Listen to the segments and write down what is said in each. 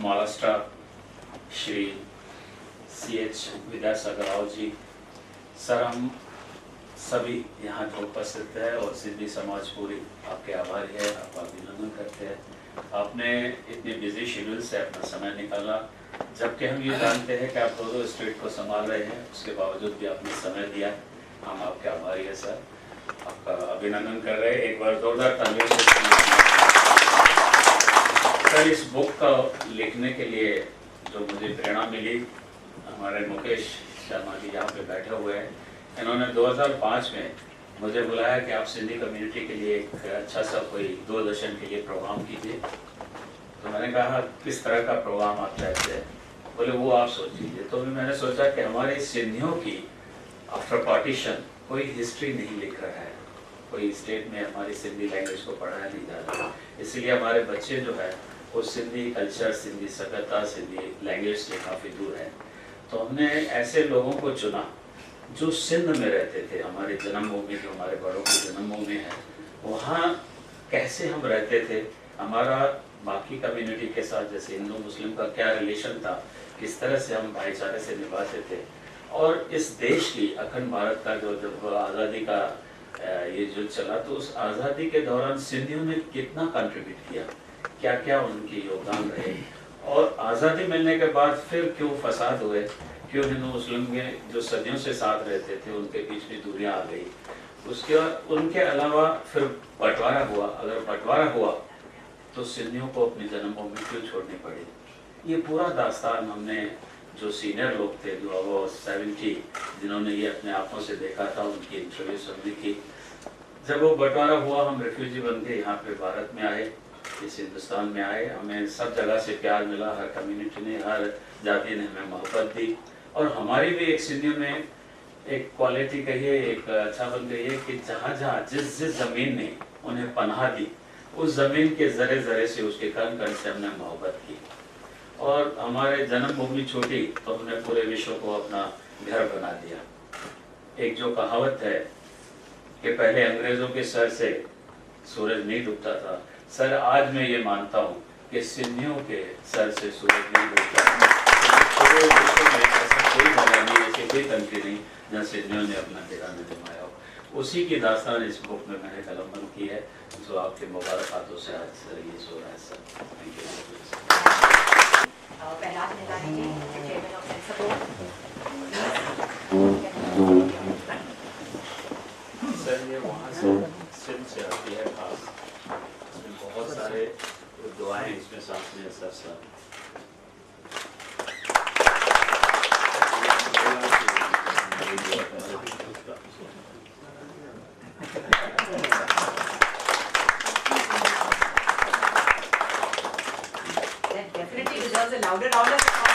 Maharashtra Shri CH Vidyasagar Rao ji sir, हम सभी यहाँ जो उपस्थित है और सिंधी समाज पूरी आपके आभारी है, आपका अभिनंदन करते हैं। आपने इतने बिजी शेड्यूल से अपना समय निकाला, जबकि हम ये जानते हैं कि आप दो स्टेट को संभाल रहे हैं, उसके बावजूद भी आपने समय दिया। हम आपके आभारी है सर, आपका अभिनंदन कर रहे हैं। एक बार जोरदार तालियों से। सर, इस बुक का लिखने के लिए जो मुझे प्रेरणा मिली, हमारे मुकेश शर्मा जी यहाँ पे बैठे हुए हैं, इन्होंने 2005 में मुझे बुलाया कि आप सिंधी कम्युनिटी के लिए एक अच्छा सा कोई दूरदर्शन के लिए प्रोग्राम कीजिए। तो मैंने कहा किस तरह का प्रोग्राम आप चाहते हैं? बोले वो आप सोच लीजिए। तो मैंने सोचा कि हमारे सिंधियों की आफ्टर पार्टीशन कोई हिस्ट्री नहीं लिख रहा है, कोई स्टेट में हमारी सिंधी लैंग्वेज को पढ़ाया नहीं जा रहा, इसलिए हमारे बच्चे जो है वो सिंधी कल्चर, सिंधी सभ्यता, सिंधी लैंग्वेज से काफ़ी दूर है। तो हमने ऐसे लोगों को चुना जो सिंध में रहते थे, हमारी जन्मभूमि जो हमारे बड़ों की जन्मभूमि है, वहाँ कैसे हम रहते थे, हमारा बाकी कम्युनिटी के साथ जैसे हिंदू मुस्लिम का क्या रिलेशन था, किस तरह से हम भाईचारे से निभाते थे। और इस देश की अखंड भारत का जो जब आज़ादी का ये युद्ध चला, तो उस आज़ादी के दौरान सिंधियों ने कितना कंट्रीब्यूट किया, क्या क्या उनके योगदान रहे, और आज़ादी मिलने के बाद फिर क्यों फसाद हुए, क्यों हिंदू मुस्लिम में जो सदियों से साथ रहते थे उनके बीच में दूरियां आ गई। उसके बाद उनके अलावा फिर बंटवारा हुआ। अगर बंटवारा हुआ तो सिंधियों को अपनी जन्मभूमि क्यों छोड़नी पड़ी। ये पूरा दास्तान हमने जो सीनियर लोग थे, जो अब 70 जिन्होंने ये अपने आंखों से देखा था, उनकी इंटरव्यू सुनने की। जब वो बंटवारा हुआ, हम रिफ्यूजी बन के यहाँ पे भारत में आए, इस हिंदुस्तान में आए। हमें सब जगह से प्यार मिला, हर कम्युनिटी ने, हर जाति ने हमें मोहब्बत दी। और हमारी भी एक सिंधियों में एक क्वालिटी कहिए, एक अच्छा बन गई है कि जहाँ जहाँ जिस जिस जमीन ने उन्हें पनाह दी, उस जमीन के जरे जरे से, उसके कण कण से हमने मोहब्बत की। और हमारे जन्मभूमि छोटी तो हमने पूरे विश्व को अपना घर बना दिया। एक जो कहावत है कि पहले अंग्रेजों के सर से सूरज नहीं डूबता था, सर आज मैं ये मानता हूँ कि सिंधियों के सर से सूरज नहीं डूबता। पूरे विश्व में ऐसा कोई जगह नहीं, ऐसी कोई कंट्री नहीं जहाँ सिंधियों ने अपना डेरा न जमाया हो। उसी की दास्तान इस बुक में मैंने कलमबंद की है, जो आपके मुबारक हाथों से आज ये सो रहा है सर। Thank you sir. ये वहाँ से सिंध से आती है खास, इसमें बहुत सारे दुआएं इसमें साथ में sir sir. Definitely deserves a louder round of applause.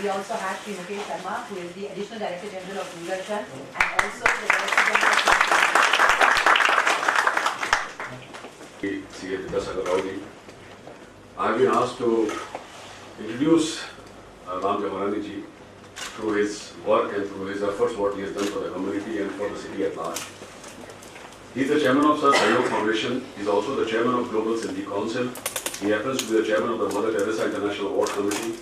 we also have Shri Mukesh Sharma, who is the Additional Director General of Doordarshan and also the Director General of C.A. Vidyasagar Rao. I have been asked to introduce Ram Jawarani ji through his work and through his efforts, what he has done for the community and for the city at large. He is the chairman of Sir Sahyog Foundation. He is also the chairman of Global Sindhi Council. He happens to be the chairman of the Mother Teresa International Award Committee,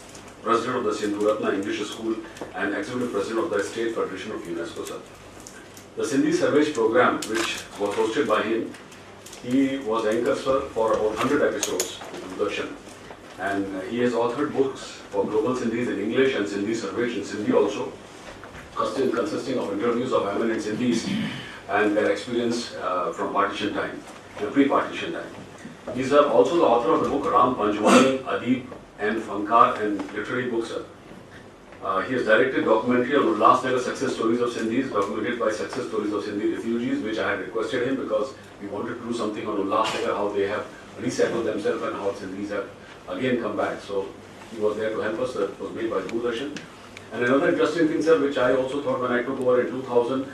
president of the Sindhu Ratna English School, and executive president of the State Federation of UNESCO. Sir. The Sindhi Salvage program, which was hosted by him, he was anchor, sir, for about 100 episodes in Doordarshan. And he has authored books for Global Sindhis in English and Sindhi Salvage in Sindhi also, consisting of interviews of eminent Sindhis and their experience from partition time, pre-partition time. He is also the author of the book Ram Panjwani, Adib and Funkar and literary books. He has directed documentary on Ulhasnagar success stories of Sindhis, documented by success stories of Sindhi refugees, which I had requested him because we wanted to do something on Ulhasnagar, how they have resettled themselves and how Sindhis have again come back. So he was there to help us. That was made by Doordarshan. And another interesting thing, sir, which I also thought when I took over in 2000,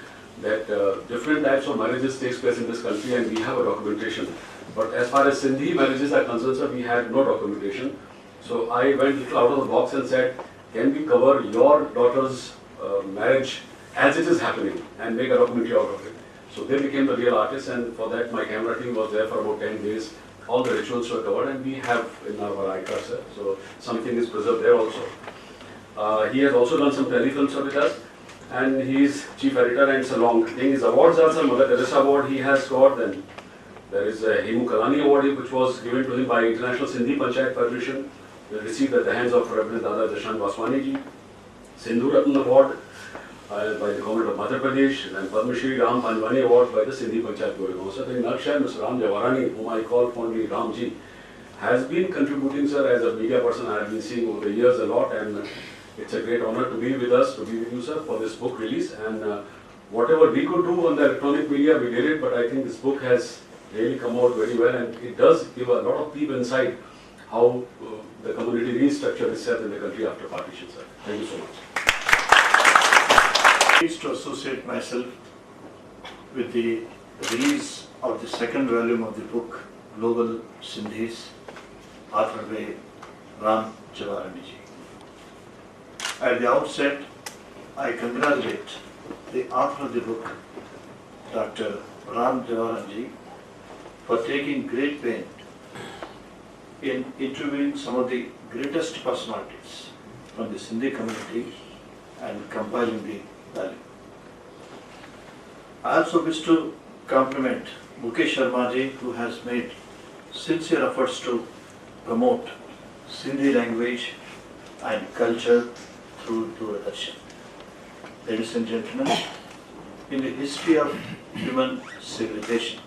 that different types of marriages takes place in this country and we have a documentation. But as far as Sindhi marriages are concerned, sir, we had no documentation. So I went a little out of the box and said, can we cover your daughter's marriage as it is happening and make a documentary out of it? So they became the real artists, and for that my camera team was there for about 10 days. All the rituals were covered and we have in our iCard, sir. So something is preserved there also. He has also done some telefilms with us, and he is chief editor, and it's a long thing. His awards are some Mother Teresa Award he has got, then there is a Hemu Kalani Award which was given to him by International Sindhi Panchayat Federation. He received at the hands of Reverend Dada Dashan Vaswani ji. Sindhu Ratna Award by the government of Madhya Pradesh, and Padma Shri Ram Panjwani Award by the Sindhi Panchayat Goregaon. So in nutshell, Mr. Ram Jawarani, whom I call fondly Ram ji, has been contributing, sir, as a media person. I have been seeing over the years a lot, and it's a great honor to be with us, to be with you, sir, for this book release. And whatever we could do on the electronic media, we did it, but I think this book has really come out very well, and it does give a lot of deep insight how the community restructured itself in the country after partition, sir. Thank you so much. Pleased to associate myself with the release of the second volume of the book Global Sindhis, authored by Ram Jawarani ji. At the outset, I congratulate the author of the book, Dr. Ram Jawarani ji, for taking great pain in interviewing some of the greatest personalities from the Sindhi community and compiling the volume. I also wish to compliment Mukesh Sharma ji, who has made sincere efforts to promote Sindhi language and culture through Doordarshan. Ladies and gentlemen, in the history of human civilization,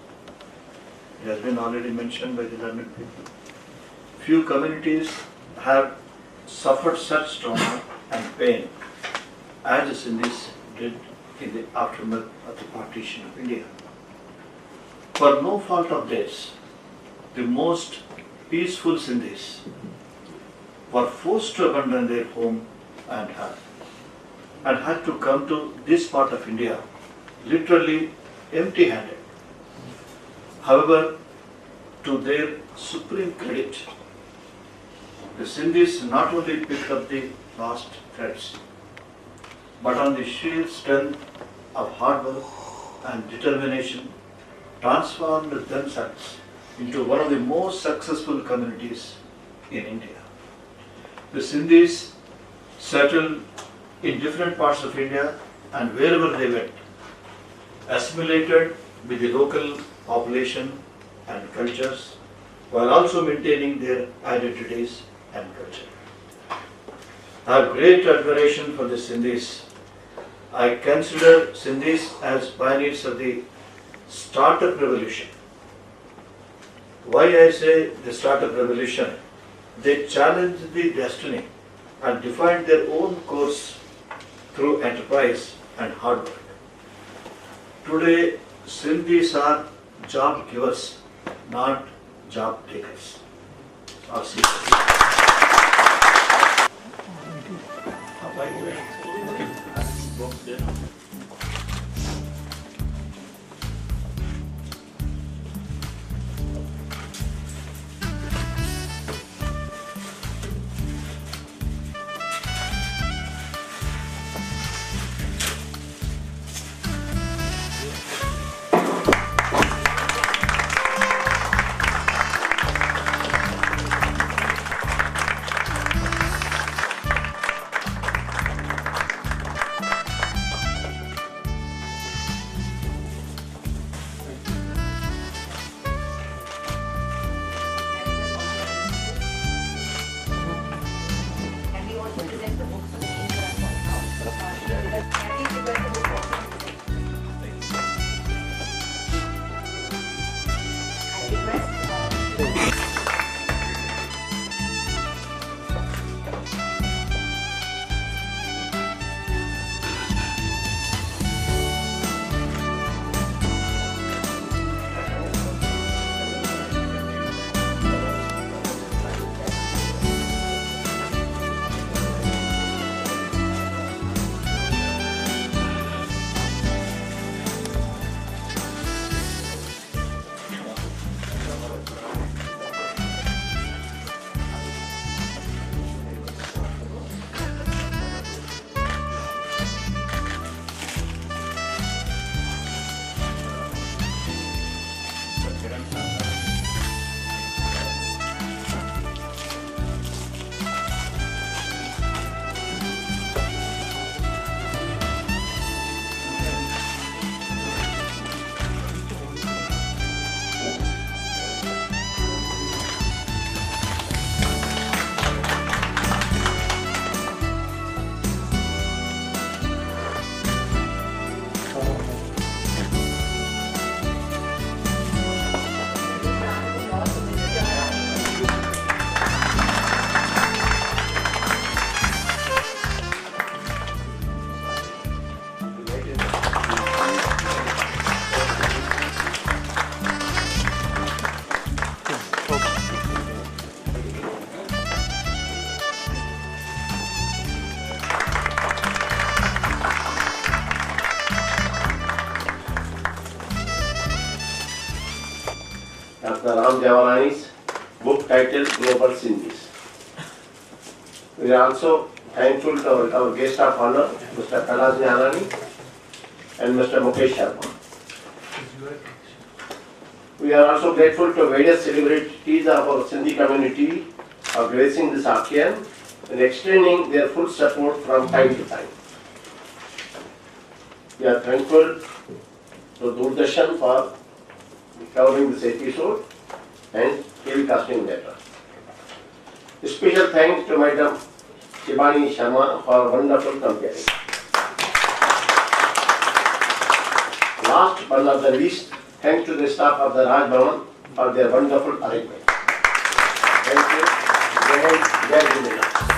it has been already mentioned by the learned people, few communities have suffered such trauma and pain as the Sindhis did in the aftermath of the partition of India. For no fault of theirs, the most peaceful Sindhis were forced to abandon their home and hearth and had to come to this part of India literally empty-handed. However, to their supreme credit, the Sindhis not only picked up the lost threads, but on the sheer strength of hard work and determination, transformed themselves into one of the most successful communities in India. The Sindhis settled in different parts of India, and wherever they went, assimilated with the local population and cultures, while also maintaining their identities and culture. I have great admiration for the Sindhis. I consider Sindhis as pioneers of the startup revolution. Why I say the startup revolution? They challenged the destiny and defined their own course through enterprise and hard work. Today, Sindhis are job givers, not job takers. Our Can we also present the books to the Can we present the book also? I request Dr. Ram Jawarani's book titled Global Sindhis. We are also thankful to our guest of honor, Mr. Kailash Nyalani and Mr. Mukesh Sharma. We are also grateful to various celebrities of our Sindhi community for gracing this occasion and extending their full support from time to time. We are thankful to Doordarshan for covering this episode and telecasting later. Special thanks to Madam Shibani Sharma for wonderful comparing. Last but not the least, thanks to the staff of the Raj Bhavan for their wonderful arrangement. Thank you. Jai Hind, Jai Gurudeva.